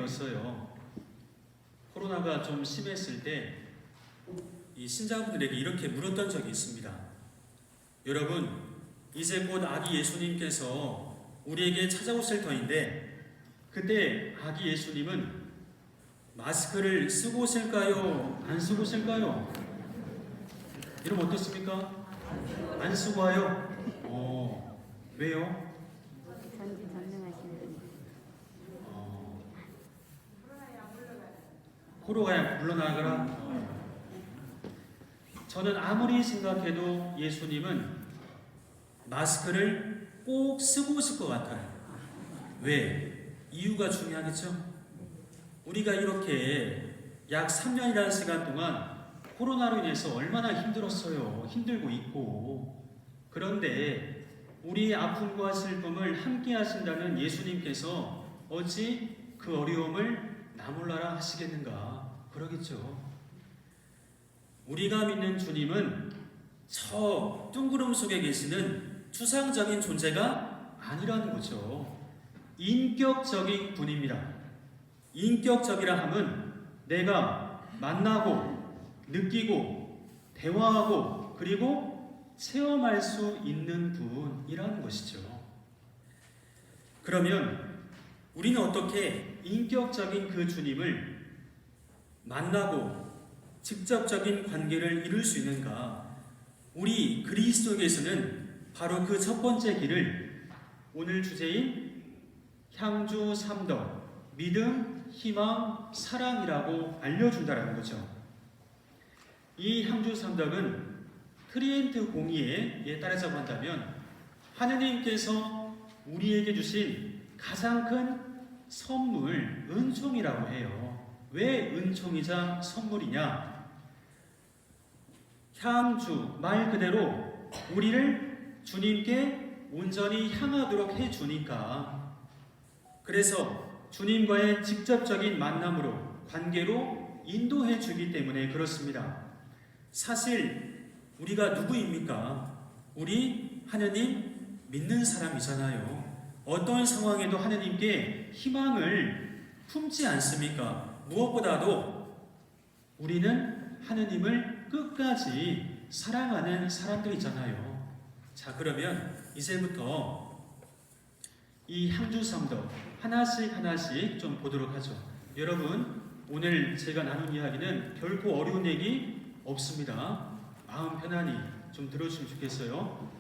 들었어요. 코로나가 좀 심했을 때 이 신자분들에게 이렇게 물었던 적이 있습니다. 여러분, 이제 곧 아기 예수님께서 우리에게 찾아오실 터인데 그때 아기 예수님은 마스크를 쓰고 오실까요? 안 쓰고 오실까요? 이러면 어떻습니까? 안 쓰고 와요? 왜요? 전능하신 분. 코로나에 물러나거라. 저는 아무리 생각해도 예수님은 마스크를 꼭 쓰고 오실 것 같아요. 왜? 이유가 중요하겠죠? 우리가 이렇게 약 3년이라는 시간 동안 코로나로 인해서 얼마나 힘들었어요. 힘들고 있고. 그런데 우리의 아픔과 슬픔을 함께 하신다는 예수님께서 어찌 그 어려움을 나 몰라라 하시겠는가? 그러겠죠. 우리가 믿는 주님은 저 둥구름 속에 계시는 추상적인 존재가 아니라는 거죠. 인격적인 분입니다. 인격적이라 함은 내가 만나고 느끼고 대화하고 그리고 체험할 수 있는 분이라는 것이죠. 그러면 우리는 어떻게 인격적인 그 주님을 만나고 직접적인 관계를 이룰 수 있는가? 우리 그리스도에게서는 바로 그 첫 번째 길을 오늘 주제인 향주 삼덕, 믿음, 희망, 사랑이라고 알려준다는 거죠. 이 향주 삼덕은 트리엔트 공의에 따라서 한다면 하느님께서 우리에게 주신 가장 큰 선물, 은총이라고 해요. 왜 은총이자 선물이냐? 향주, 말 그대로 우리를 주님께 온전히 향하도록 해주니까, 그래서 주님과의 직접적인 만남으로, 관계로 인도해 주기 때문에 그렇습니다. 사실 우리가 누구입니까? 우리 하느님 믿는 사람이잖아요. 어떤 상황에도 하느님께 희망을 품지 않습니까? 무엇보다도 우리는 하느님을 끝까지 사랑하는 사람들이잖아요. 자, 그러면 이제부터 이 향주삼덕 하나씩 좀 보도록 하죠. 여러분, 오늘 제가 나눈 이야기는 결코 어려운 얘기 없습니다. 마음 편안히 좀 들어주시면 좋겠어요.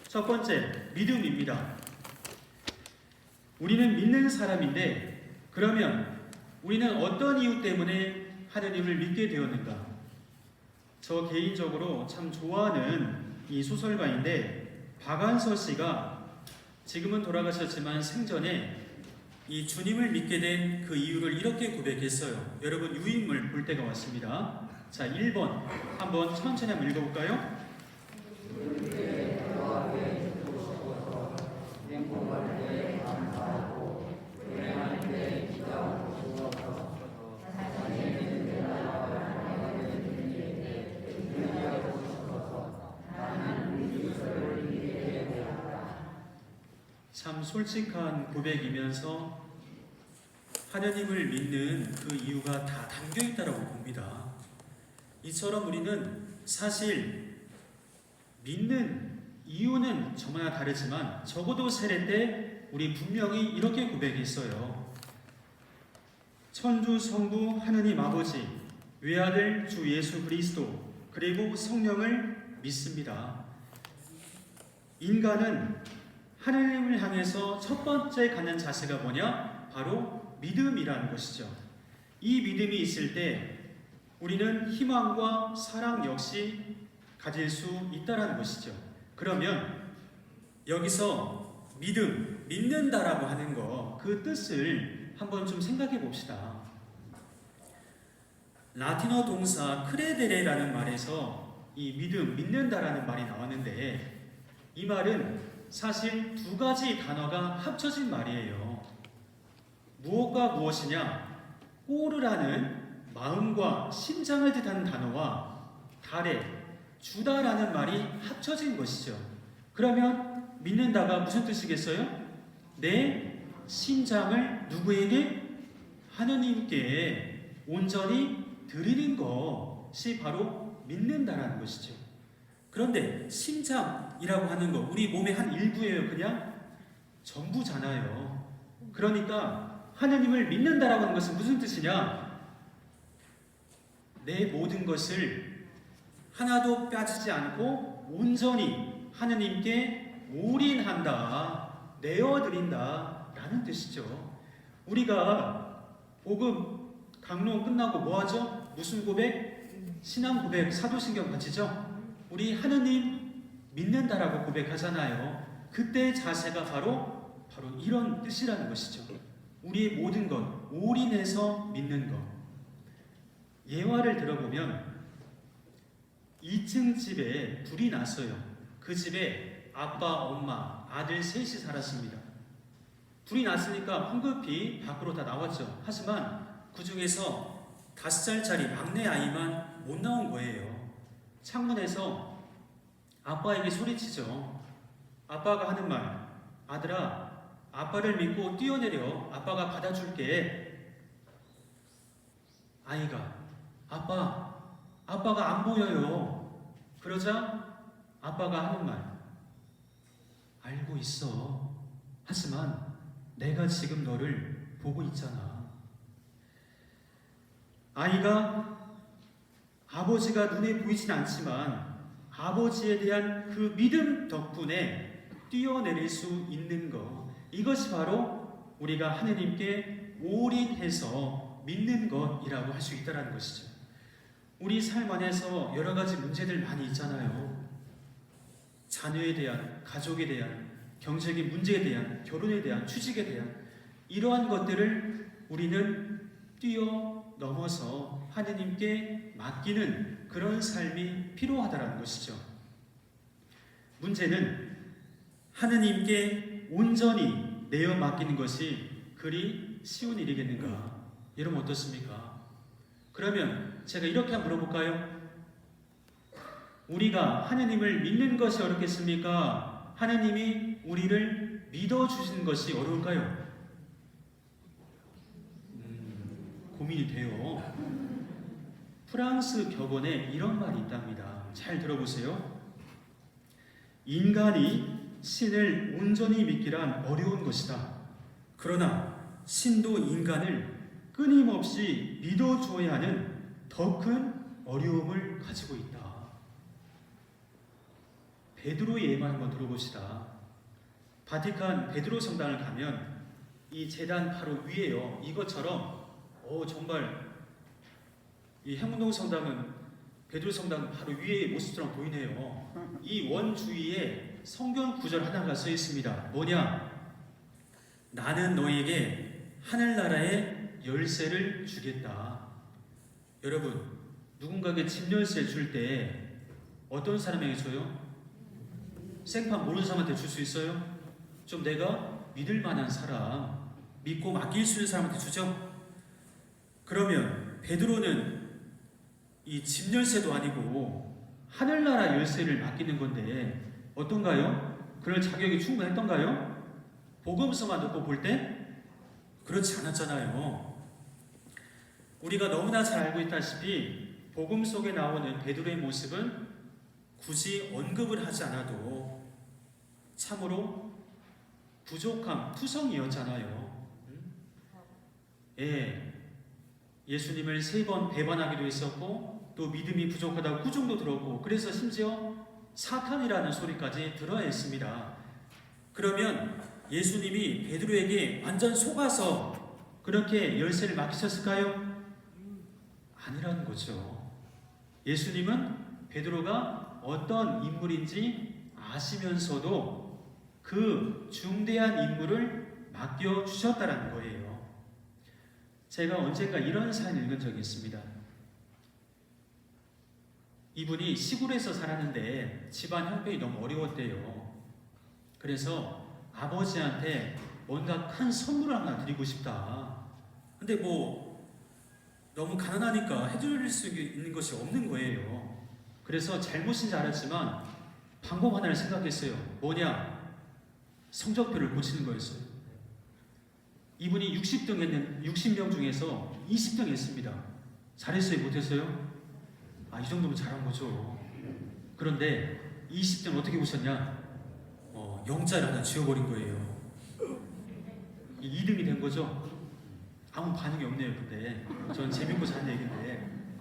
첫 번째, 믿음입니다. 우리는 믿는 사람인데, 그러면 우리는 어떤 이유 때문에 하느님을 믿게 되었는가? 저 개인적으로 참 좋아하는 이 소설가인데, 박안서 씨가 지금은 돌아가셨지만 생전에 이 주님을 믿게 된 그 이유를 이렇게 고백했어요. 여러분, 유인물 볼 때가 왔습니다. 자, 1번 한번 천천히 한번 읽어볼까요? 참 솔직한 고백이면서 하느님을 믿는 그 이유가 다 담겨있다고 봅니다. 이처럼 우리는 사실 믿는 이유는 저마다 다르지만 적어도 세례 때 우리 분명히 이렇게 고백했어요. 천주 성부 하느님 아버지, 외아들 주 예수 그리스도, 그리고 성령을 믿습니다. 인간은 하느님을 향해서 첫 번째 가는 자세가 뭐냐? 바로 믿음이라는 것이죠. 이 믿음이 있을 때 우리는 희망과 사랑 역시 가질 수 있다는 것이죠. 그러면 여기서 믿음, 믿는다라고 하는 거, 그 뜻을 한번 좀 생각해 봅시다. 라틴어 동사 크레데레라는 말에서 이 믿음, 믿는다라는 말이 나왔는데, 이 말은 사실 두 가지 단어가 합쳐진 말이에요. 무엇과 무엇이냐? 꼬르라는 마음과 심장을 뜻하는 단어와 달에, 주다라는 말이 합쳐진 것이죠. 그러면 믿는다가 무슨 뜻이겠어요? 내 심장을 누구에게? 하느님께 온전히 드리는 것이 바로 믿는다라는 것이죠. 그런데 심장이라고 하는 거 우리 몸의 한 일부예요. 그냥 전부잖아요. 그러니까 하느님을 믿는다라고 하는 것은 무슨 뜻이냐? 내 모든 것을 하나도 빠지지 않고 온전히 하느님께 올인한다, 내어드린다 라는 뜻이죠. 우리가 복음 강론 끝나고 뭐 하죠? 무슨 고백? 신앙 고백, 사도신경 같이죠? 우리 하느님 믿는다라고 고백하잖아요. 그때의 자세가 바로 이런 뜻이라는 것이죠. 우리의 모든 것 올인해서 믿는 것. 예화를 들어보면 2층 집에 불이 났어요. 그 집에 아빠, 엄마, 아들 셋이 살았습니다. 불이 났으니까 황급히 밖으로 다 나왔죠. 하지만 그 중에서 5살짜리 막내 아이만 못 나온 거예요. 창문에서 아빠에게 소리치죠. 아빠가 하는 말, 아들아, 아빠를 믿고 뛰어내려. 아빠가 받아줄게. 아이가, 아빠가 안 보여요. 그러자 아빠가 하는 말, 알고 있어. 하지만 내가 지금 너를 보고 있잖아. 아이가 아버지가 눈에 보이진 않지만 아버지에 대한 그 믿음 덕분에 뛰어내릴 수 있는 것, 이것이 바로 우리가 하느님께 올인해서 믿는 것이라고 할 수 있다는 것이죠. 우리 삶 안에서 여러 가지 문제들 많이 있잖아요. 자녀에 대한, 가족에 대한, 경제적인 문제에 대한, 결혼에 대한, 취직에 대한 이러한 것들을 우리는 뛰어넘어서 하느님께 맡기는 그런 삶이 필요하다는 것이죠. 문제는 하느님께 온전히 내어 맡기는 것이 그리 쉬운 일이겠는가? 여러분 어떻습니까? 그러면 제가 이렇게 한번 물어볼까요? 우리가 하느님을 믿는 것이 어렵겠습니까? 하느님이 우리를 믿어주시는 것이 어려울까요? 고민이 돼요. 프랑스 격언에 이런 말이 있답니다. 잘 들어보세요. 인간이 신을 온전히 믿기란 어려운 것이다. 그러나 신도 인간을 끊임없이 믿어주어야 하는 더 큰 어려움을 가지고 있다. 베드로의 예만 한번 들어봅시다. 바티칸 베드로 성당을 가면 이 제단 바로 위에요. 이것처럼 정말 이 행운동 성당은 베드로 성당 바로 위의 모습처럼 보이네요. 이 원 주위에 성경 구절 하나가 써 있습니다. 뭐냐? 나는 너에게 하늘나라의 열쇠를 주겠다. 여러분, 누군가에게 집 열쇠 줄 때 어떤 사람에게 줘요? 생판 모르는 사람한테 줄 수 있어요? 좀 내가 믿을 만한 사람, 믿고 맡길 수 있는 사람한테 주죠? 그러면 베드로는 이 집 열쇠도 아니고 하늘나라 열쇠를 맡기는 건데 어떤가요? 그럴 자격이 충분했던가요? 복음서만 놓고 볼 때 그렇지 않았잖아요. 우리가 너무나 잘 알고 있다시피 복음 속에 나오는 베드로의 모습은 굳이 언급을 하지 않아도 참으로 부족함, 투성이었잖아요. 예수님을 3번 배반하기도 했었고 또 믿음이 부족하다고 꾸중도 들었고 그래서 심지어 사탄이라는 소리까지 들어야 했습니다. 그러면 예수님이 베드로에게 완전 속아서 그렇게 열쇠를 맡기셨을까요? 아니라는 거죠. 예수님은 베드로가 어떤 인물인지 아시면서도 그 중대한 임무를 맡겨주셨다는 거예요. 제가 언젠가 이런 사연을 읽은 적이 있습니다. 이분이 시골에서 살았는데 집안 형편이 너무 어려웠대요. 그래서 아버지한테 뭔가 큰 선물을 하나 드리고 싶다. 근데 너무 가난하니까 해줄 수 있는 것이 없는 거예요. 그래서 잘못인지 알았지만 방법 하나를 생각했어요. 뭐냐? 성적표를 고치는 거였어요. 이분이 60명 중에서 20등 했습니다. 잘했어요? 못했어요? 이 정도면 잘한 거죠. 그런데 20등 어떻게 보셨냐? 영자를 하나 지워버린 거예요. 2등이 된 거죠. 아무 반응이 없네요. 근데 전 재밌고 잘 얘기인데,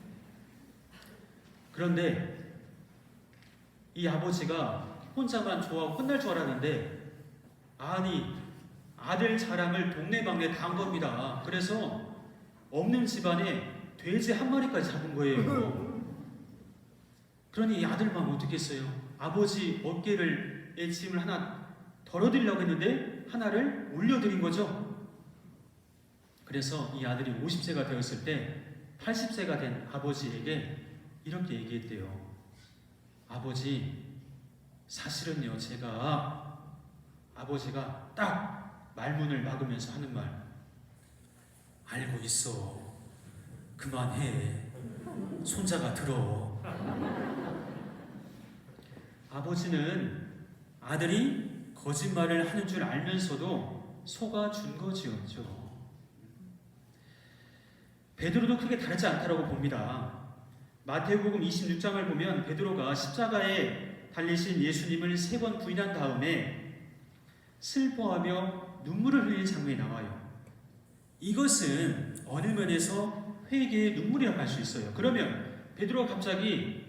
그런데 이 아버지가 혼자만 좋아하고 혼날 줄 알았는데, 아니 아들 자랑을 동네방네 다 한 겁니다. 그래서 없는 집안에 돼지 한 마리까지 잡은 거예요. 그러니 이 아들 마음 어떻겠어요? 아버지 어깨를 짐을 하나 덜어드리려고 했는데 하나를 올려드린 거죠. 그래서 이 아들이 50세가 되었을 때 80세가 된 아버지에게 이렇게 얘기했대요. 아버지, 사실은요, 아버지가 딱 말문을 막으면서 하는 말, 알고 있어. 그만해. 손자가 들어. 아버지는 아들이 거짓말을 하는 줄 알면서도 속아준 거지였죠. 베드로도 크게 다르지 않다라고 봅니다. 마태복음 26장을 보면 베드로가 십자가에 달리신 예수님을 3번 부인한 다음에 슬퍼하며 눈물을 흘리는 장면이 나와요. 이것은 어느 면에서 회개의 눈물이라고 할 수 있어요. 그러면 베드로가 갑자기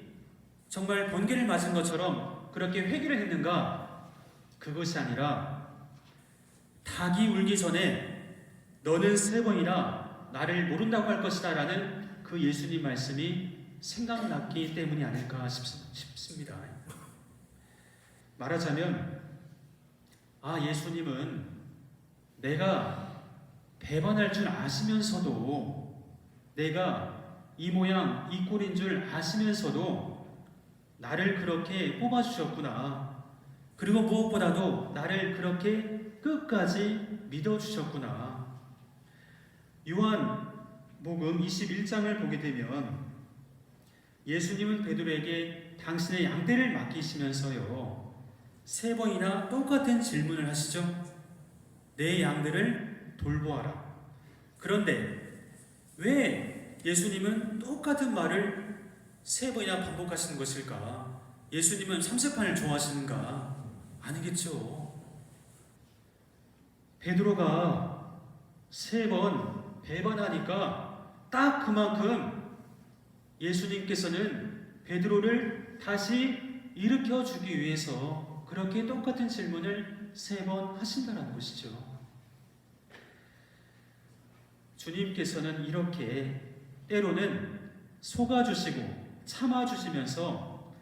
정말 번개를 맞은 것처럼 그렇게 회개를 했는가? 그것이 아니라 닭이 울기 전에 너는 3번이나 나를 모른다고 할 것이다 라는 그 예수님 말씀이 생각났기 때문이 아닐까 싶습니다. 말하자면 예수님은 내가 배반할 줄 아시면서도, 내가 이 모양 이 꼴인 줄 아시면서도 나를 그렇게 뽑아주셨구나. 그리고 무엇보다도 나를 그렇게 끝까지 믿어주셨구나. 요한복음 21장을 보게 되면 예수님은 베드로에게 당신의 양떼를 맡기시면서요 3번이나 똑같은 질문을 하시죠. 내 양들을 돌보아라. 그런데 왜 예수님은 똑같은 말을 3번이나 반복하시는 것일까? 예수님은 삼색판을 좋아하시는가? 아니겠죠. 베드로가 3번 배반하니까 딱 그만큼 예수님께서는 베드로를 다시 일으켜 주기 위해서 그렇게 똑같은 질문을 3번 하신다는 것이죠. 주님께서는 이렇게 때로는 속아주시고 참아주시면서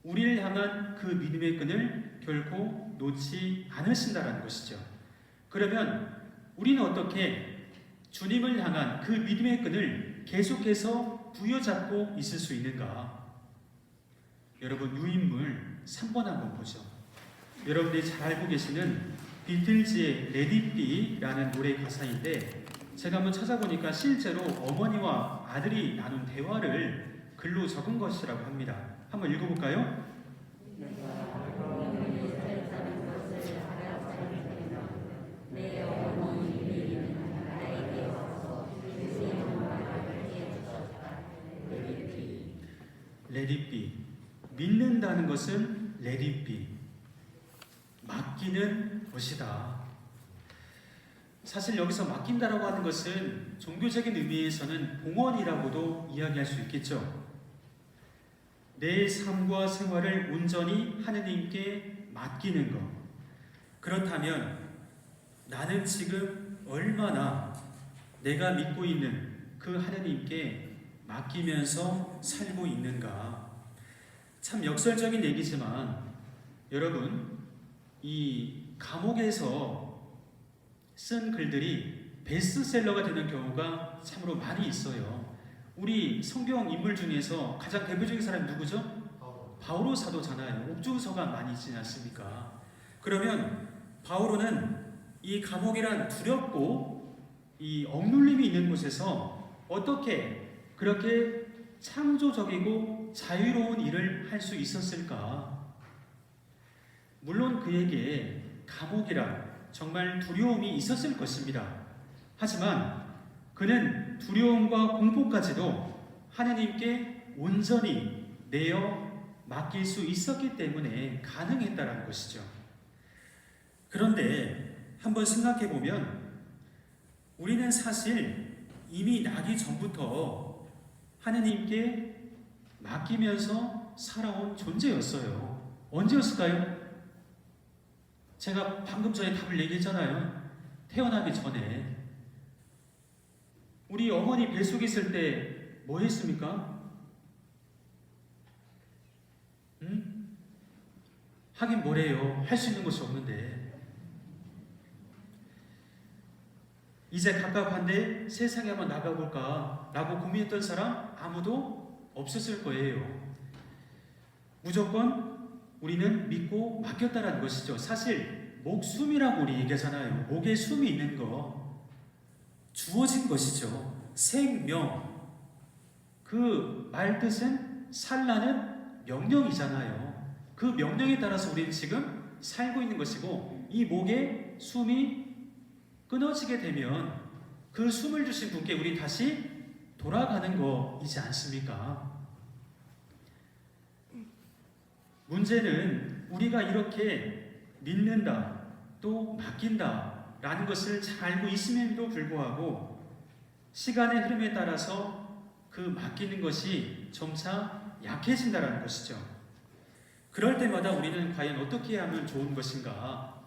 우리를 향한 그 믿음의 끈을 결코 놓지 않으신다는 것이죠. 그러면 우리는 어떻게 주님을 향한 그 믿음의 끈을 계속해서 부여잡고 있을 수 있는가? 여러분, 유인물 3번 한번 보죠. 여러분들이 잘 알고 계시는 비틀즈의 Let It Be라는 노래 가사인데, 제가 한번 찾아보니까 실제로 어머니와 아들이 나눈 대화를 글로 적은 것이라고 합니다. 한번 읽어볼까요? Let it be. 믿는다는 것은 let it be. 맡기는 것이다. 사실 여기서 맡긴다라고 하는 것은 종교적인 의미에서는 봉헌이라고도 이야기할 수 있겠죠. 내 삶과 생활을 온전히 하느님께 맡기는 것. 그렇다면 나는 지금 얼마나 내가 믿고 있는 그 하느님께 맡기면서 살고 있는가? 참 역설적인 얘기지만 여러분, 이 감옥에서 쓴 글들이 베스트셀러가 되는 경우가 참으로 많이 있어요. 우리 성경 인물 중에서 가장 대표적인 사람이 누구죠? 바오로 사도잖아요. 옥중서가 많이 있지 않습니까? 그러면 바오로는 이 감옥이란 두렵고 이 억눌림이 있는 곳에서 어떻게 그렇게 창조적이고 자유로운 일을 할 수 있었을까? 물론 그에게 감옥이라 정말 두려움이 있었을 것입니다. 하지만 그는 두려움과 공포까지도 하느님께 온전히 내어 맡길 수 있었기 때문에 가능했다라는 것이죠. 그런데 한번 생각해 보면 우리는 사실 이미 나기 전부터 하느님께 맡기면서 살아온 존재였어요. 언제였을까요? 제가 방금 전에 답을 얘기했잖아요. 태어나기 전에. 우리 어머니 뱃속에 있을 때 뭐 했습니까? 하긴 뭐래요. 할 수 있는 것이 없는데. 이제 갑갑한데 세상에 한번 나가볼까 라고 고민했던 사람 아무도 없었을 거예요. 무조건 우리는 믿고 맡겼다라는 것이죠. 사실 목숨이라고 우리 얘기하잖아요. 목에 숨이 있는 거 주어진 것이죠. 생명. 그 말 뜻은 살라는 명령이잖아요. 그 명령에 따라서 우리는 지금 살고 있는 것이고, 이 목에 숨이 끊어지게 되면 그 숨을 주신 분께 우리 다시 돌아가는 거이지 않습니까? 문제는 우리가 이렇게 믿는다, 또 맡긴다 라는 것을 잘 알고 있음에도 불구하고 시간의 흐름에 따라서 그 맡기는 것이 점차 약해진다는 것이죠. 그럴 때마다 우리는 과연 어떻게 하면 좋은 것인가?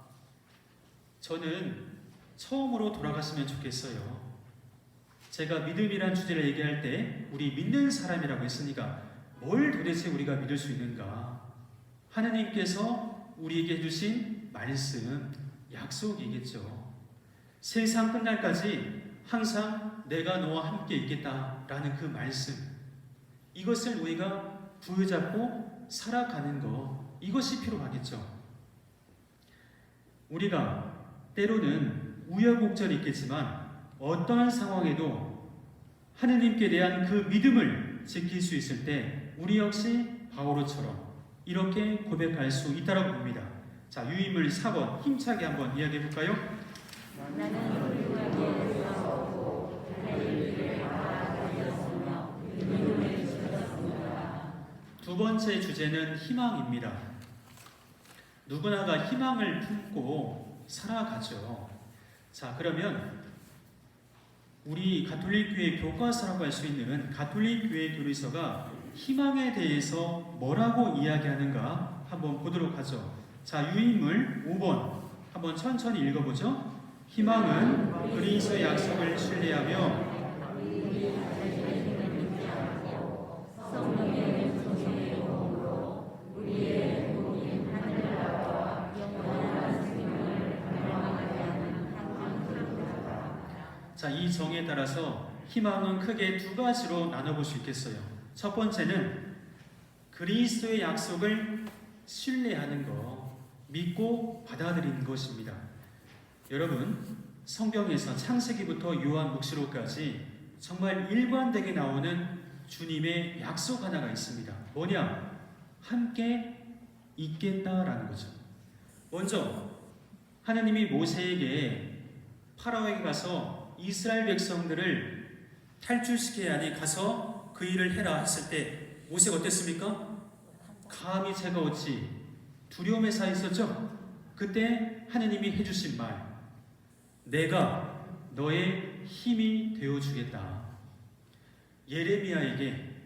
저는 처음으로 돌아갔으면 좋겠어요. 제가 믿음이란 주제를 얘기할 때 우리 믿는 사람이라고 했으니까 뭘 도대체 우리가 믿을 수 있는가? 하느님께서 우리에게 해주신 말씀, 약속이겠죠. 세상 끝날까지 항상 내가 너와 함께 있겠다라는 그 말씀, 이것을 우리가 부여잡고 살아가는 것, 이것이 필요하겠죠. 우리가 때로는 우여곡절이 있겠지만 어떠한 상황에도 하느님께 대한 그 믿음을 지킬 수 있을 때 우리 역시 바오로처럼 이렇게 고백할 수 있다고 봅니다. 자, 유인물 4번 힘차게 한번 이야기해 볼까요? 나는 누구에게 싸우고 달리기를 알았으며 믿음을 지켰습니다. 두 번째 주제는 희망입니다. 누구나가 희망을 품고 살아가죠. 자, 그러면 우리 가톨릭 교회 교과서라고 할 수 있는 가톨릭 교회 교리서가 희망에 대해서 뭐라고 이야기하는가 한번 보도록 하죠. 자, 유인물 5번 한번 천천히 읽어보죠. 희망은 그리스도의 약속을 신뢰하며 성령의 조성의 도움으로 우리의 복인 하늘나라와 영원한 생명을 갈망하게 하는 항상. 자, 이 정에 따라서 희망은 크게 두 가지로 나눠볼 수 있겠어요. 첫 번째는 그리스도의 약속을 신뢰하는 것, 믿고 받아들이는 것입니다. 여러분, 성경에서 창세기부터 요한묵시록까지 정말 일관되게 나오는 주님의 약속 하나가 있습니다. 뭐냐? 함께 있겠다라는 거죠. 먼저 하느님이 모세에게 파라오에게 가서 이스라엘 백성들을 탈출시켜야 하니 가서 그 일을 해라 했을 때 모세가 어땠습니까? 감히 제가 어찌 두려움에 사 있었죠? 그때 하느님이 해주신 말, 내가 너의 힘이 되어주겠다. 예레미야에게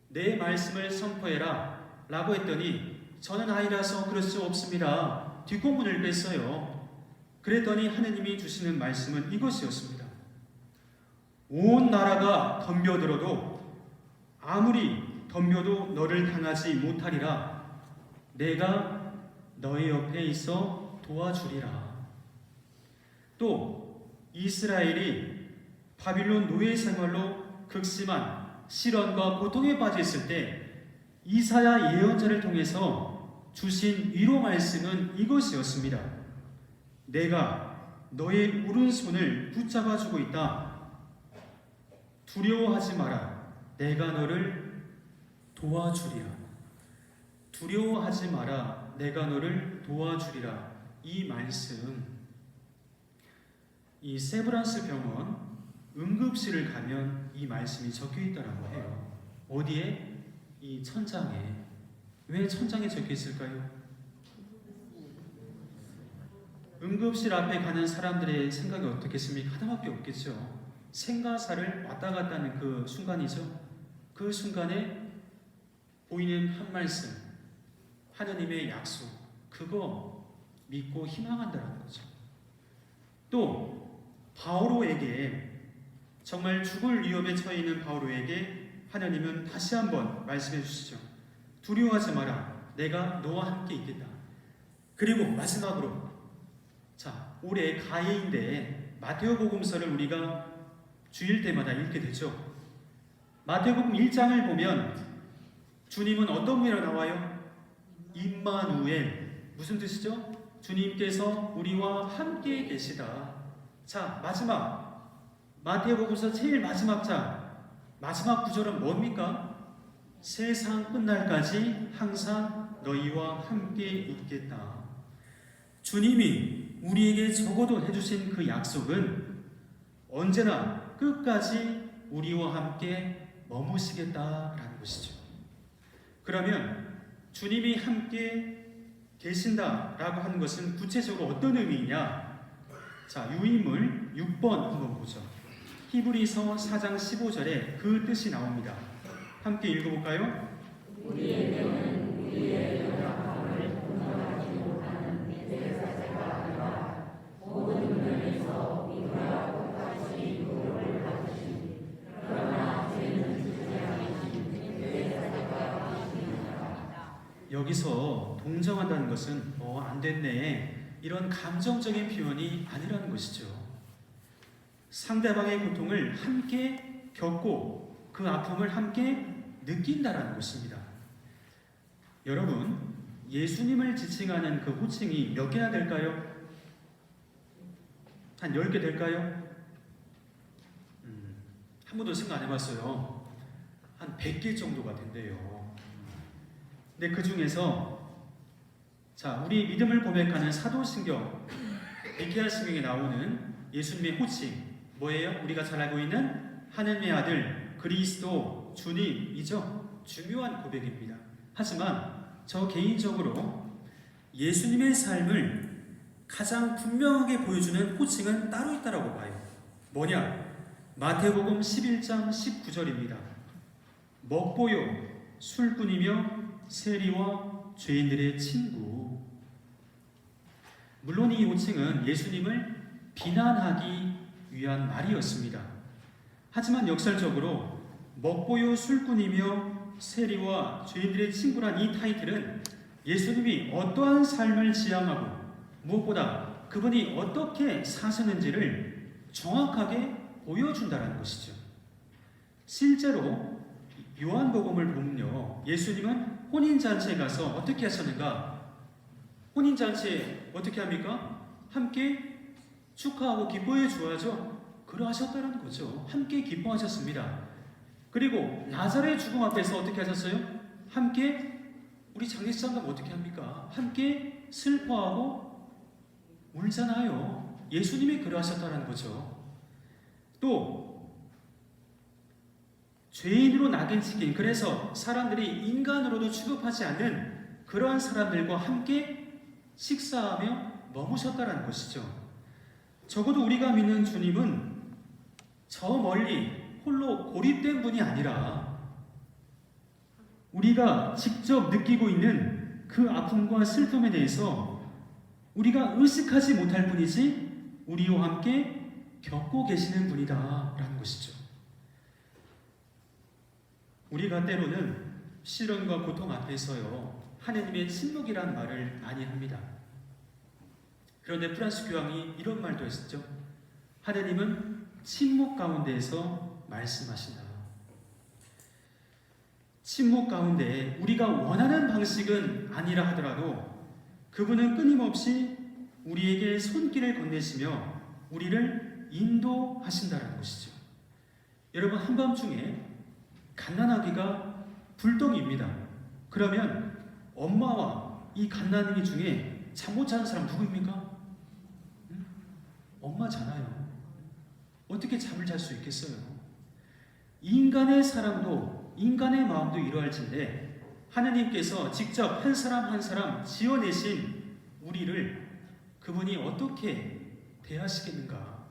내 말씀을 선포해라 라고 했더니 저는 아이라서 그럴 수 없습니다. 뒷공문을 뺐어요. 그랬더니 하느님이 주시는 말씀은 이것이었습니다. 온 나라가 덤벼들어도 아무리 덤벼도 너를 당하지 못하리라. 내가 너의 옆에 있어 도와주리라. 또 이스라엘이 바빌론 노예 생활로 극심한 시련과 고통에 빠져 있을 때 이사야 예언자를 통해서 주신 위로 말씀은 이것이었습니다. 내가 너의 오른손을 붙잡아 주고 있다. 두려워하지 마라. 내가 너를 도와주리라. 두려워하지 마라. 내가 너를 도와주리라. 이 말씀, 이 세브란스 병원 응급실을 가면 이 말씀이 적혀 있다라고 해요. 어디에? 이 천장에. 왜 천장에 적혀 있을까요? 응급실 앞에 가는 사람들의 생각이 어떻겠습니까? 하나밖에 없겠죠. 생가사를 왔다 갔다 하는 그 순간이죠. 그 순간에 보이는 한 말씀, 하느님의 약속, 그거 믿고 희망한다는 거죠. 또 바오로에게, 정말 죽을 위협에 처해 있는 바오로에게 하나님은 다시 한번 말씀해 주시죠. 두려워하지 마라. 내가 너와 함께 있겠다. 그리고 마지막으로, 자, 올해 가해인데 마테오복음서를 우리가 주일 때마다 읽게 되죠. 마태복음 1장을 보면 주님은 어떤 분이라 나와요? 임마누엘. 무슨 뜻이죠? 주님께서 우리와 함께 계시다. 자, 마지막 마태복음서 제일 마지막 장, 마지막 구절은 뭡니까? 세상 끝날까지 항상 너희와 함께 있겠다. 주님이 우리에게 적어도 해주신 그 약속은 언제나 끝까지 우리와 함께 머무시겠다라는 것이죠. 그러면 주님이 함께 계신다라고 하는 것은 구체적으로 어떤 의미이냐? 자, 유인물 6번 한번 보죠. 히브리서 4장 15절에 그 뜻이 나옵니다. 함께 읽어볼까요? 우리에게는 우리의 연약함을 공감하지 못하는 대사자가 아니라 모든 면에서 우리와 똑같이 노력을 받으시니 그러나 죄는 짓지 않으신 대사자가 아니시니라. 여기서 동정한다는 것은 안 됐네, 이런 감정적인 표현이 아니라는 것이죠. 상대방의 고통을 함께 겪고 그 아픔을 함께 느낀다라는 것입니다. 여러분, 예수님을 지칭하는 그 호칭이 몇 개나 될까요? 한 10개 될까요? 한 번도 생각 안 해봤어요. 한 100개 정도가 된대요. 근데 그 중에서, 자, 우리 믿음을 고백하는 사도신경, 에케아신경에 나오는 예수님의 호칭 뭐예요? 우리가 잘 알고 있는 하느님의 아들 그리스도 주님이죠. 중요한 고백입니다. 하지만 저 개인적으로 예수님의 삶을 가장 분명하게 보여주는 호칭은 따로 있다고 봐요. 뭐냐? 마태복음 11장 19절입니다. 먹보요 술꾼이며 세리와 죄인들의 친구. 물론 이 호칭은 예수님을 비난하기 위한 말이었습니다. 하지만 역설적으로 먹보요 술꾼이며 세리와 죄인들의 친구란 이 타이틀은 예수님이 어떠한 삶을 지향하고 무엇보다 그분이 어떻게 사셨는지를 정확하게 보여준다는 것이죠. 실제로 요한복음을 보면요, 예수님은 혼인잔치에 가서 어떻게 하셨는가? 혼인잔치에 어떻게 합니까? 함께 축하하고 기뻐해 주어야죠. 그러하셨다는 거죠. 함께 기뻐하셨습니다. 그리고 나사렛 죽음 앞에서 어떻게 하셨어요? 함께, 우리 장례식장 어떻게 합니까? 함께 슬퍼하고 울잖아요. 예수님이 그러하셨다는 거죠. 또 죄인으로 낙인 찍힌, 그래서 사람들이 인간으로도 취급하지 않는 그러한 사람들과 함께 식사하며 머무셨다는 것이죠. 적어도 우리가 믿는 주님은 저 멀리 홀로 고립된 분이 아니라 우리가 직접 느끼고 있는 그 아픔과 슬픔에 대해서 우리가 의식하지 못할 뿐이지 우리와 함께 겪고 계시는 분이다라는 것이죠. 우리가 때로는 시련과 고통 앞에서요, 하느님의 침묵이란 말을 많이 합니다. 그런데 프란스 교황이 이런 말도 했었죠. 하느님은 침묵 가운데에서 말씀하신다. 침묵 가운데 우리가 원하는 방식은 아니라 하더라도 그분은 끊임없이 우리에게 손길을 건네시며 우리를 인도하신다는 것이죠. 여러분, 한밤중에 갓난아기가 불덩이입니다. 그러면 엄마와 이 갓난아기 중에 잠 못 자는 사람 누구입니까? 엄마잖아요. 어떻게 잠을 잘 수 있겠어요? 인간의 사랑도 인간의 마음도 이러할진데 하느님께서 직접 한 사람 한 사람 지어내신 우리를 그분이 어떻게 대하시겠는가?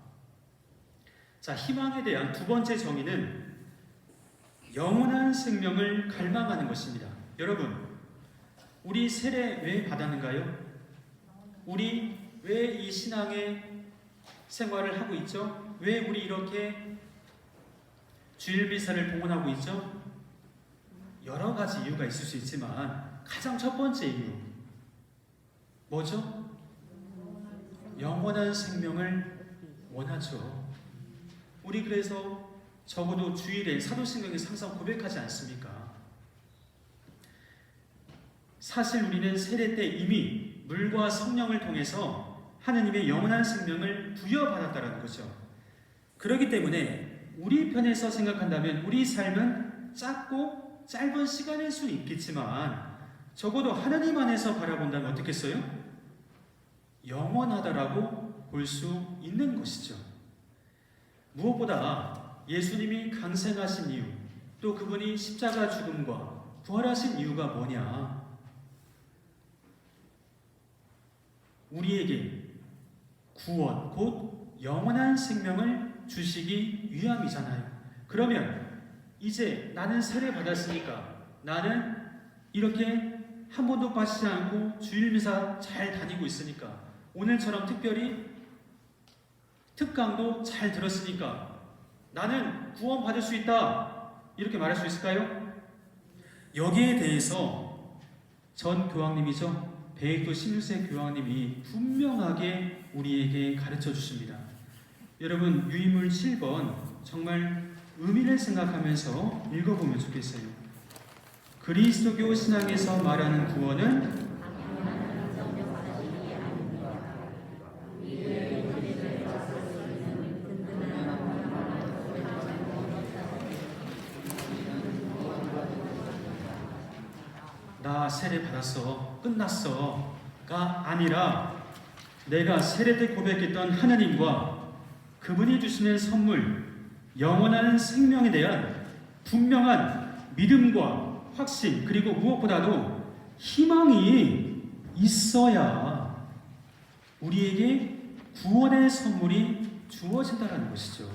자, 희망에 대한 두 번째 정의는 영원한 생명을 갈망하는 것입니다. 여러분, 우리 세례 왜 받았는가요? 우리 왜 이 신앙의 생활을 하고 있죠? 왜 우리 이렇게 주일 미사를 봉헌하고 있죠? 여러 가지 이유가 있을 수 있지만 가장 첫 번째 이유 뭐죠? 영원한 생명을 원하죠. 우리 그래서 적어도 주일에 사도신경에서 항상 고백하지 않습니까? 사실 우리는 세례 때 이미 물과 성령을 통해서 하느님의 영원한 생명을 부여받았다는 거죠. 그렇기 때문에 우리 편에서 생각한다면 우리 삶은 짧고 짧은 시간일 수는 있겠지만 적어도 하나님 안에서 바라본다면 어떻겠어요? 영원하다라고 볼 수 있는 것이죠. 무엇보다 예수님이 강생하신 이유, 또 그분이 십자가 죽음과 부활하신 이유가 뭐냐? 우리에게 구원, 곧 영원한 생명을 주시기 위함이잖아요. 그러면 이제 나는 세례 받았으니까 나는 이렇게 한 번도 빠지지 않고 주일미사 잘 다니고 있으니까 오늘처럼 특별히 특강도 잘 들었으니까 나는 구원 받을 수 있다, 이렇게 말할 수 있을까요? 여기에 대해서 전 교황님이죠, 베익도 16세 교황님이 분명하게 우리에게 가르쳐 주십니다. 여러분, 유인물 7번 정말 의미를 생각하면서 읽어보면 좋겠어요. 그리스도교 신앙에서 말하는 구원은 나 세례 받았어, 끝났어가 아니라 내가 세례 때 고백했던 하나님과 그분이 주시는 선물, 영원한 생명에 대한 분명한 믿음과 확신, 그리고 무엇보다도 희망이 있어야 우리에게 구원의 선물이 주어진다는 것이죠.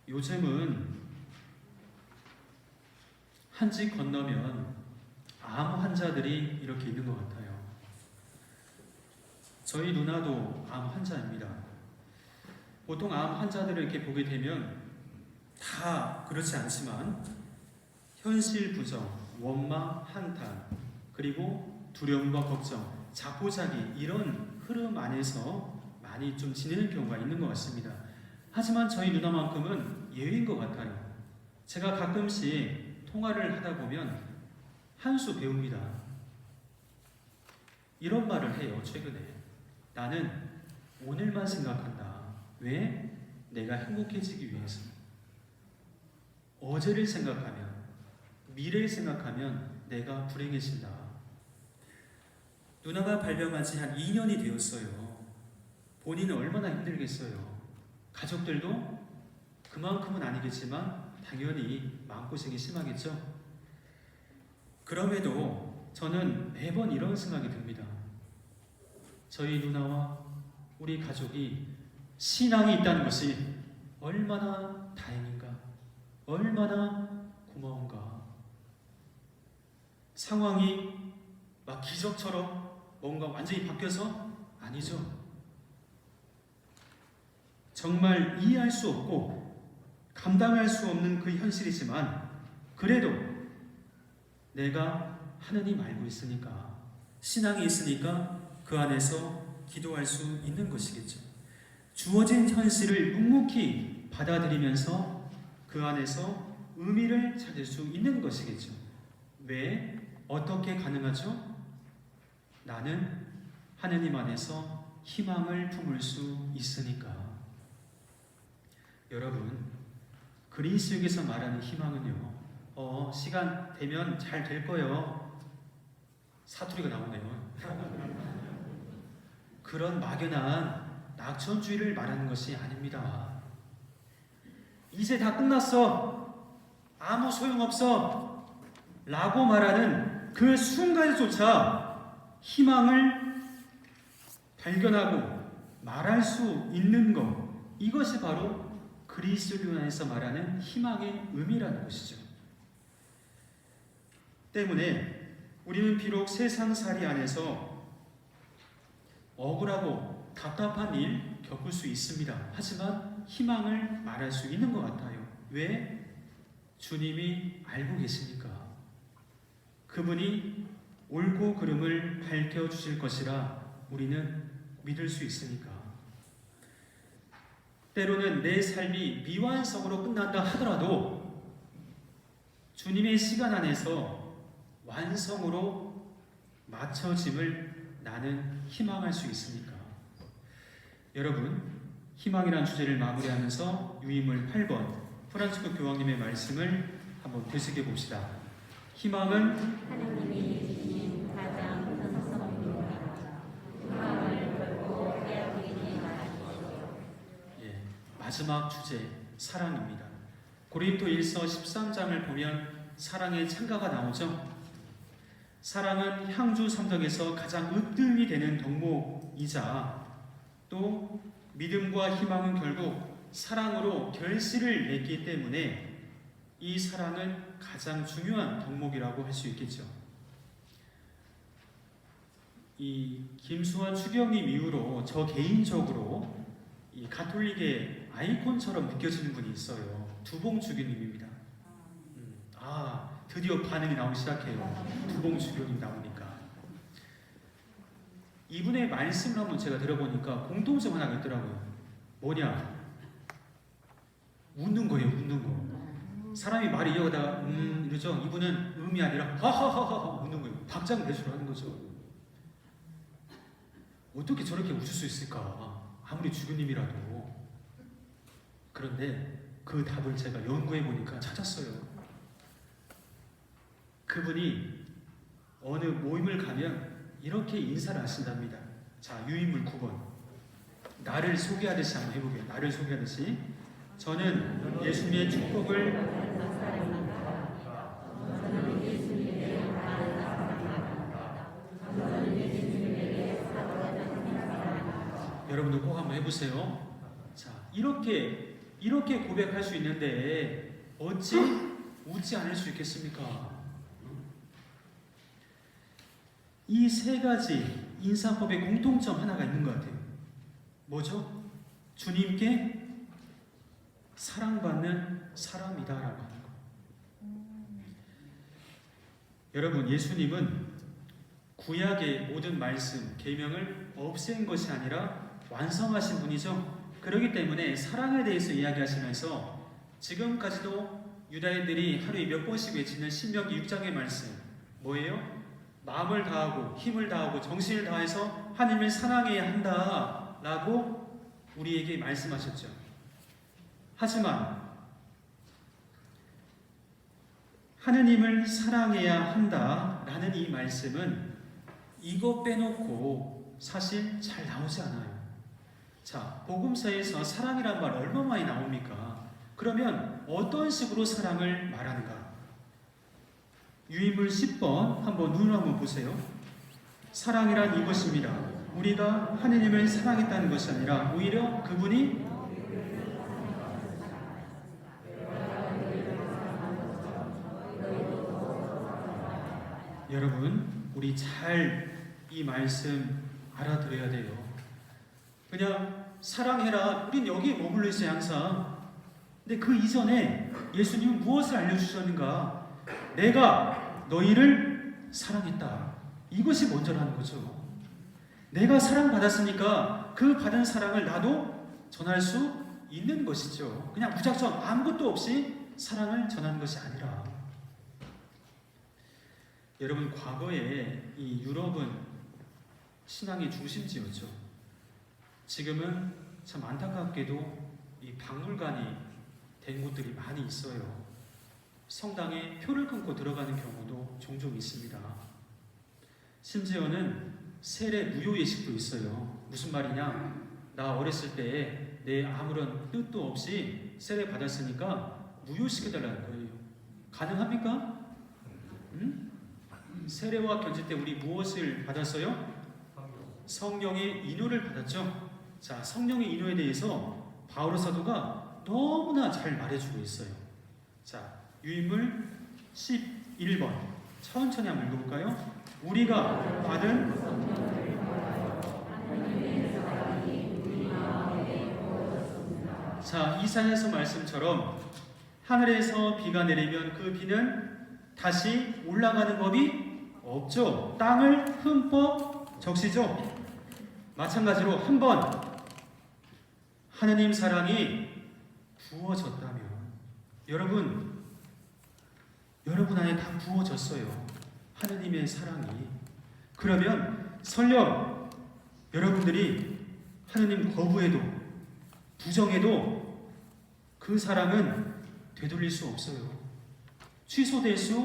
요즘은 한 집 건너면 암 환자들이 이렇게 있는 것 같아요. 저희 누나도 암 환자입니다. 보통 암 환자들을 이렇게 보게 되면 다 그렇지 않지만 현실 부정, 원망, 한탄, 그리고 두려움과 걱정, 자포자기, 이런 흐름 안에서 많이 좀 지내는 경우가 있는 것 같습니다. 하지만 저희 누나만큼은 예외인 것 같아요. 제가 가끔씩 통화를 하다 보면 한 수 배웁니다. 이런 말을 해요, 최근에. 나는 오늘만 생각한다. 왜? 내가 행복해지기 위해서. 어제를 생각하면, 미래를 생각하면 내가 불행해진다. 누나가 발병한 지 한 2년이 되었어요. 본인은 얼마나 힘들겠어요. 가족들도 그만큼은 아니겠지만 당연히 마음고생이 심하겠죠. 그럼에도 저는 매번 이런 생각이 듭니다. 저희 누나와 우리 가족이 신앙이 있다는 것이 얼마나 다행인가, 얼마나 고마운가. 상황이 막 기적처럼 뭔가 완전히 바뀌어서 아니죠. 정말 이해할 수 없고 감당할 수 없는 그 현실이지만 그래도 내가 하느님 알고 있으니까, 신앙이 있으니까 그 안에서 기도할 수 있는 것이겠죠. 주어진 현실을 묵묵히 받아들이면서 그 안에서 의미를 찾을 수 있는 것이겠죠. 왜? 어떻게 가능하죠? 나는 하느님 안에서 희망을 품을 수 있으니까. 여러분, 그리스도에서 말하는 희망은요, 시간 되면 잘 될 거예요. 사투리가 나오네요. 그런 막연한 낙천주의를 말하는 것이 아닙니다. 이제 다 끝났어. 아무 소용없어. 라고 말하는 그 순간조차 희망을 발견하고 말할 수 있는 것, 이것이 바로 그리스도인에서 말하는 희망의 의미라는 것이죠. 때문에 우리는 비록 세상살이 안에서 억울하고 답답한 일 겪을 수 있습니다. 하지만 희망을 말할 수 있는 것 같아요. 왜? 주님이 알고 계시니까. 그분이 옳고 그름을 밝혀주실 것이라 우리는 믿을 수 있으니까. 때로는 내 삶이 미완성으로 끝난다 하더라도 주님의 시간 안에서 완성으로 맞춰짐을 나는 희망할 수 있으니까. 여러분, 희망이란 주제를 마무리하면서 유인물 8번 프란치스코 교황님의 말씀을 한번 되새겨 봅시다. 희망은 하느님이 주신 가장 큰 선물입니다. 희망을 결코 빼앗기지 마십시오. 마지막 주제, 사랑입니다. 고린도일서 13장을 보면 사랑의 찬가가 나오죠. 사랑은 향주 삼덕에서 가장 으뜸이 되는 덕목이자 또 믿음과 희망은 결국 사랑으로 결실을 맺기 때문에 이 사랑은 가장 중요한 덕목이라고 할 수 있겠죠. 이 김수환 추경님 이후로 저 개인적으로 이 가톨릭의 아이콘처럼 느껴지는 분이 있어요. 두봉주교님입니다. 드디어 반응이 나오기 시작해요. 두봉주교님 나오니까. 이분의 말씀을 한번 제가 들어보니까 공통점 하나가 있더라고요. 뭐냐? 웃는 거예요, 웃는 거. 사람이 말이 이어가다가 이러죠. 이분은 음이 아니라 하하하하 웃는 거예요. 박장 대수를 하는 거죠. 어떻게 저렇게 웃을 수 있을까? 아무리 주교님이라도. 그런데 그 답을 제가 연구해 보니까 찾았어요. 그분이 어느 모임을 가면 이렇게 인사를 하신답니다. 자, 유인물 9번. 나를 소개하듯이 한번 해보게요. 나를 소개하듯이. 저는 예수님의 축복을 여러분도 꼭 한번 해보세요. 자, 이렇게 고백할 수 있는데 어찌 웃지 않을 수 있겠습니까? 이 세 가지 인사법의 공통점 하나가 있는 것 같아요. 뭐죠? 주님께 사랑받는 사람이다라고 하는 거. 여러분, 예수님은 구약의 모든 말씀, 계명을 없앤 것이 아니라 완성하신 분이죠. 그렇기 때문에 사랑에 대해서 이야기하시면서 지금까지도 유다인들이 하루에 몇 번씩 외치는 신명기 6장의 말씀 뭐예요? 마음을 다하고 힘을 다하고 정신을 다해서 하나님을 사랑해야 한다라고 우리에게 말씀하셨죠. 하지만 하느님을 사랑해야 한다라는 이 말씀은 이거 빼놓고 사실 잘 나오지 않아요. 자, 복음서에서 사랑이란 말 얼마 많이 나옵니까? 그러면 어떤 식으로 사랑을 말하는가? 유인물 10번 한번 눈으로 한번 보세요. 사랑이란 이것입니다. 우리가 하느님을 사랑했다는 것이 아니라 오히려 그분이 여러분, 우리 잘 이 말씀 알아들어야 돼요. 그냥 사랑해라. 우린 여기에 머물러 있어요, 항상. 근데 그 이전에 예수님은 무엇을 알려주셨는가? 내가 너희를 사랑했다. 이것이 먼저라는 거죠. 내가 사랑받았으니까 그 받은 사랑을 나도 전할 수 있는 것이죠. 그냥 무작정 아무것도 없이 사랑을 전하는 것이 아니라. 여러분, 과거에 이 유럽은 신앙의 중심지였죠. 지금은 참 안타깝게도 이 박물관이 된 곳들이 많이 있어요. 성당에 표를 끊고 들어가는 경우도 종종 있습니다. 심지어는 세례 무효 예식도 있어요. 무슨 말이냐? 나 어렸을 때 내 아무런 뜻도 없이 세례 받았으니까 무효시켜달라는 거예요. 가능합니까? 응? 세례와 견지 때 우리 무엇을 받았어요? 성령의 인도를 받았죠. 자, 성령의 인도에 대해서 바울 사도가 너무나 잘 말해주고 있어요. 자, 유인물 11번 천천히 한번 읽어볼까요? 우리가 받은 자, 이사야서 말씀처럼 하늘에서 비가 내리면 그 비는 다시 올라가는 법이 없죠. 땅을 흠뻑 적시죠. 마찬가지로 한번 하느님 사랑이 부어졌다면 여러분 안에 다 부어졌어요. 하느님의 사랑이. 그러면 설령 여러분들이 하느님 거부해도 부정해도 그 사랑은 되돌릴 수 없어요. 취소될 수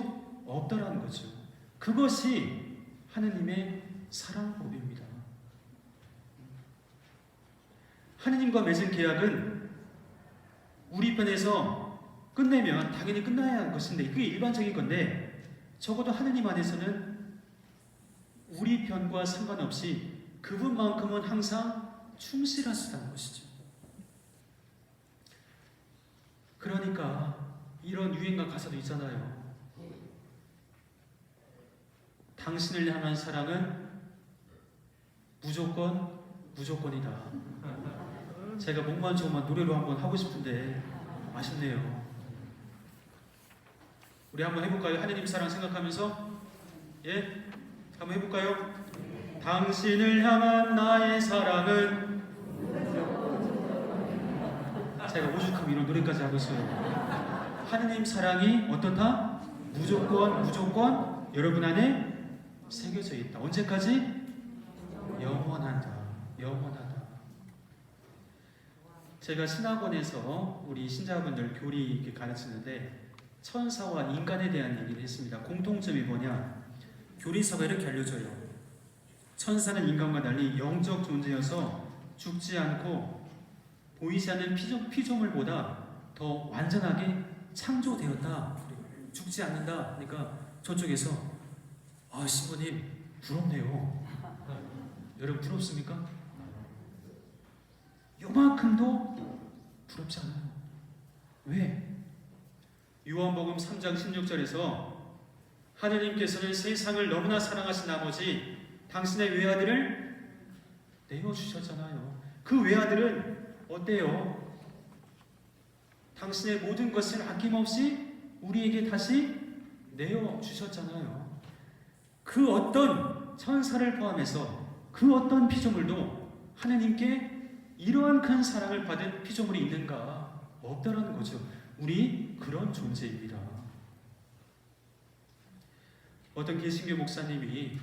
없다라는 거죠. 그것이 하느님의 사랑법입니다. 하느님과 맺은 계약은 우리 편에서 끝내면 당연히 끝나야 하는 것인데 그게 일반적인 건데 적어도 하느님 안에서는 우리 편과 상관없이 그분만큼은 항상 충실하시다는 것이죠. 그러니까 이런 유행가 가사도 있잖아요. 당신을 향한 사랑은 무조건이다. 제가 목만 조금만 노래로 한번 하고 싶은데 아쉽네요. 우리 한번 해볼까요? 하느님 사랑 생각하면서 예? 한번 해볼까요? 당신을 향한 나의 사랑은 제가 오죽하면 이런 노래까지 하고 있어요. 하느님 사랑이 어떻다? 무조건 여러분 안에 새겨져 있다. 언제까지? 영원하다. 제가 신학원에서 우리 신자분들 교리 이렇게 가르치는데 천사와 인간에 대한 얘기를 했습니다. 공통점이 뭐냐? 교리서가 이렇게 알려줘요. 천사는 인간과 달리 영적 존재여서 죽지 않고 보이지 않는 피조물보다 더 완전하게 창조되었다. 죽지 않는다. 그러니까 저쪽에서 신부님 부럽네요. 여러분 부럽습니까? 요만큼도 부럽지 않아요. 왜? 요한복음 3장 16절에서 하느님께서는 세상을 너무나 사랑하신 나머지 당신의 외아들을 내어주셨잖아요. 그 외아들은 어때요? 당신의 모든 것을 아낌없이 우리에게 다시 내어주셨잖아요. 그 어떤 천사를 포함해서 그 어떤 피조물도 하느님께 이러한 큰 사랑을 받은 피조물이 있는가? 없다라는 거죠. 우리 그런 존재입니다. 어떤 개신교 목사님이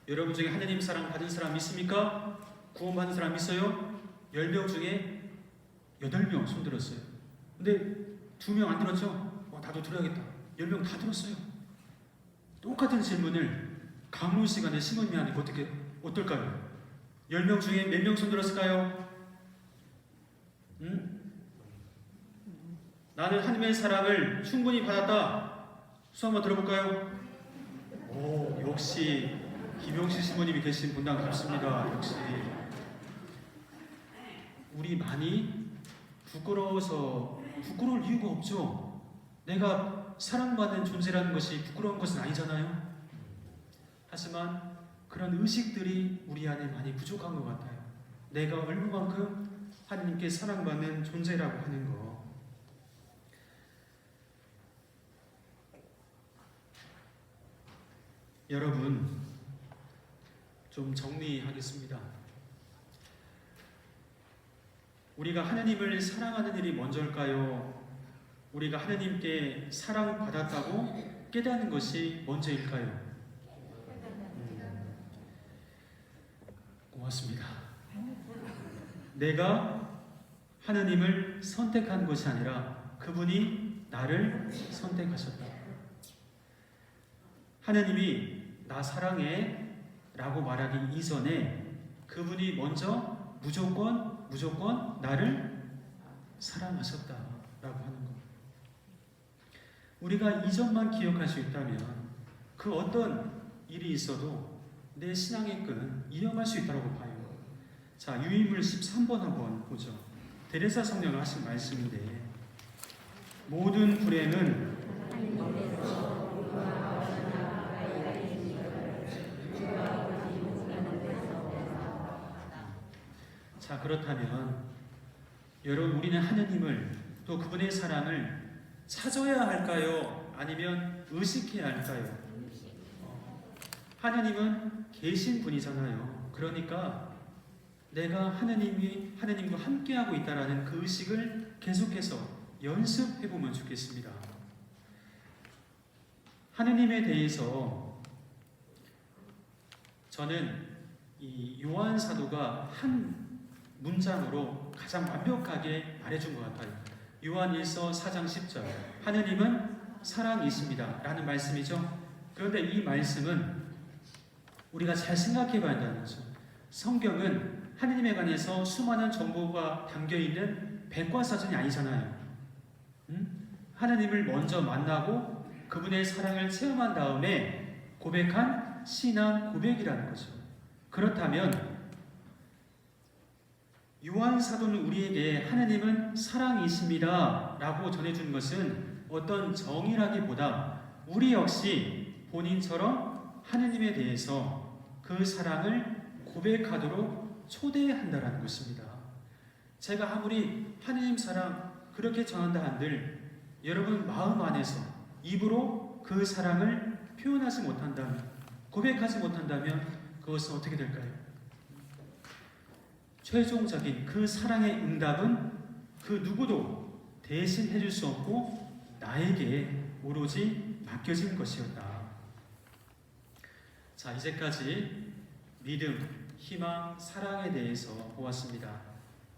여러분 중에 하느님 사랑 받은 사람 있습니까? 구원받은 사람 있어요? 10명 중에 8명 손들었어요. 근데 2명 안 들었죠? 나도 들어야겠다. 10명 다 들었어요. 똑같은 질문을 강론 시간에 신부님이 하니까 어떨까요? 10명 중에 몇 명 손들었을까요? 나는 하나님의 사랑을 충분히 받았다. 수업 한번 들어볼까요? 오, 역시 김용실 신부님이 계신 분당답습니다. 역시 우리 많이 부끄러울 이유가 없죠. 내가 사랑받는 존재라는 것이 부끄러운 것은 아니잖아요. 하지만 그런 의식들이 우리 안에 많이 부족한 것 같아요. 내가 얼마만큼 하나님께 사랑받는 존재라고 하는 것. 여러분, 좀 정리하겠습니다. 우리가 하나님을 사랑하는 일이 먼저일까요? 우리가 하나님께 사랑받았다고 깨닫는 것이 먼저일까요? 고맙습니다. 내가 하나님을 선택한 것이 아니라 그분이 나를 선택하셨다. 하나님이 나 사랑해 라고 말하기 이전에 그분이 먼저 무조건 나를 사랑하셨다라고 하는 것. 우리가 이 점만 기억할 수 있다면 그 어떤 일이 있어도 내 신앙의 끈 이어갈 수 있다고 봐요. 자, 유인물 13번 한번 보죠. 데레사 성령이 하신 말씀인데, 모든 불행은 자, 그렇다면 여러분, 우리는 하느님을 또 그분의 사랑을 찾아야 할까요? 아니면 의식해야 할까요? 하느님은 계신 분이잖아요. 그러니까 내가 하느님과 함께하고 있다라는 그 의식을 계속해서 연습해보면 좋겠습니다. 하느님에 대해서 저는 이 요한 사도가 한 문장으로 가장 완벽하게 말해준 것 같아요. 요한 1서 4장 10절, 하느님은 사랑이십니다 라는 말씀이죠. 그런데 이 말씀은 우리가 잘 생각해 봐야 한다는 거죠. 성경은 하느님에 관해서 수많은 정보가 담겨있는 백과사전이 아니잖아요. 하느님을 먼저 만나고 그분의 사랑을 체험한 다음에 고백한 신앙 고백이라는 거죠. 그렇다면 요한 사도는 우리에게 하느님은 사랑이십니다 라고 전해준 것은 어떤 정의라기보다 우리 역시 본인처럼 하느님에 대해서 그 사랑을 고백하도록 초대한다라는 것입니다. 제가 아무리 하느님 사랑 그렇게 전한다 한들 여러분 마음 안에서 입으로 그 사랑을 표현하지 못한다면, 고백하지 못한다면 그것은 어떻게 될까요? 최종적인 그 사랑의 응답은 그 누구도 대신 해줄 수 없고 나에게 오로지 맡겨진 것이었다. 자, 이제까지 믿음, 희망, 사랑에 대해서 보았습니다.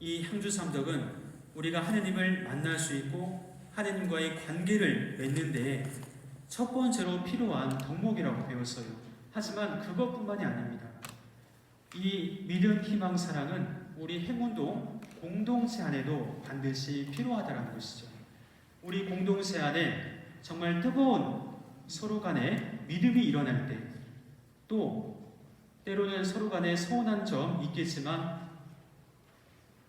이 향주삼덕은 우리가 하느님을 만날 수 있고 하느님과의 관계를 맺는데 첫 번째로 필요한 덕목이라고 배웠어요. 하지만 그것뿐만이 아닙니다. 이 믿음, 희망, 사랑은 우리 행운동 공동체 안에도 반드시 필요하다는 것이죠. 우리 공동체 안에 정말 뜨거운 서로 간에 믿음이 일어날 때, 또 때로는 서로 간에 서운한 점 있겠지만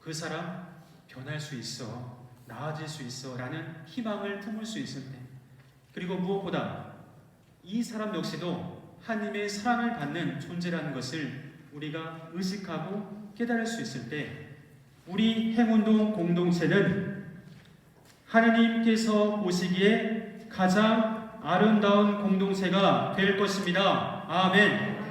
그 사람 변할 수 있어, 나아질 수 있어 라는 희망을 품을 수 있을 때, 그리고 무엇보다 이 사람 역시도 하나님의 사랑을 받는 존재라는 것을 우리가 의식하고 깨달을 수 있을 때 우리 행운동 공동체는 하느님께서 보시기에 가장 아름다운 공동체가 될 것입니다. 아멘.